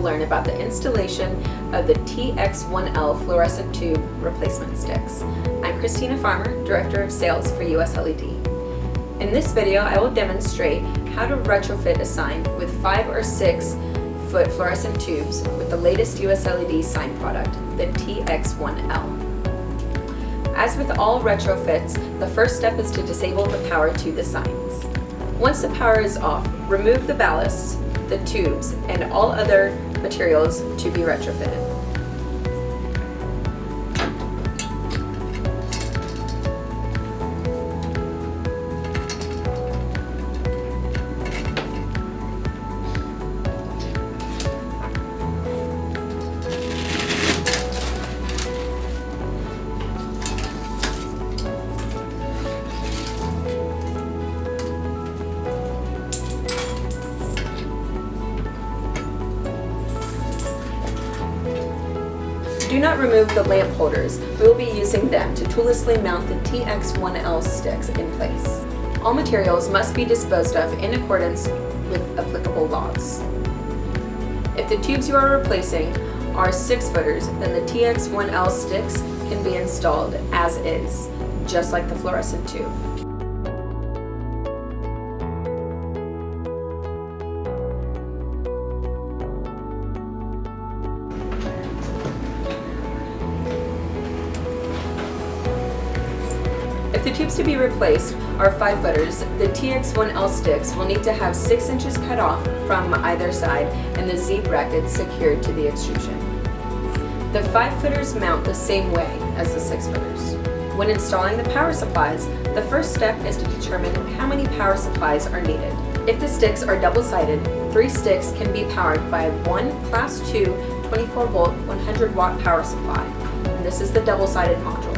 learn about the installation of the TX1L fluorescent tube replacement sticks. I'm Christina Farmer, Director of Sales for US LED. In this video, I will demonstrate how to retrofit a sign with 5 or 6 foot fluorescent tubes with the latest US LED sign product, the TX1L. As with all retrofits, the first step is to disable the power to the signs. Once the power is off, remove the ballasts, the tubes, and all other materials to be retrofitted. Do not remove the lamp holders. We will be using them to toollessly mount the TX1L sticks in place. All materials must be disposed of in accordance with applicable laws. If the tubes you are replacing are 6-footers, then the TX1L sticks can be installed as is, just like the fluorescent tube. If the tubes to be replaced are 5-footers, the TX1L sticks will need to have 6 inches cut off from either side and the Z brackets secured to the extrusion. The 5-footers mount the same way as the 6-footers. When installing the power supplies, the first step is to determine how many power supplies are needed. If the sticks are double-sided, 3 sticks can be powered by one Class 2 24-volt 100-watt power supply. And this is the double-sided module.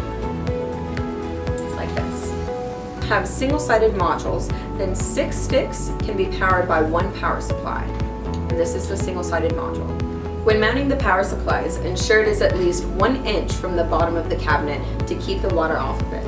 Have single-sided modules, then 6 sticks can be powered by one power supply. And this is the single-sided module. When mounting the power supplies, ensure it is at least 1 inch from the bottom of the cabinet to keep the water off of it.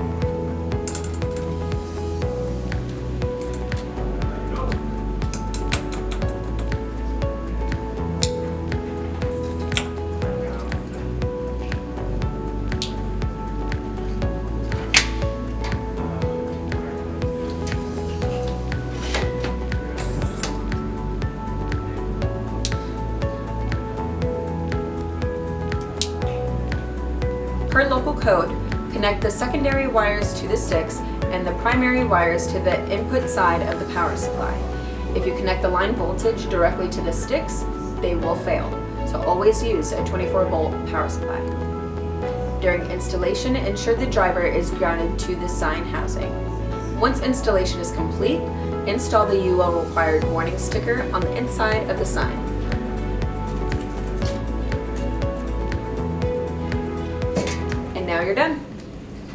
Per local code, connect the secondary wires to the sticks and the primary wires to the input side of the power supply. If you connect the line voltage directly to the sticks, they will fail, so always use a 24-volt power supply. During installation, ensure the driver is grounded to the sign housing. Once installation is complete, install the UL required warning sticker on the inside of the sign. Now you're done.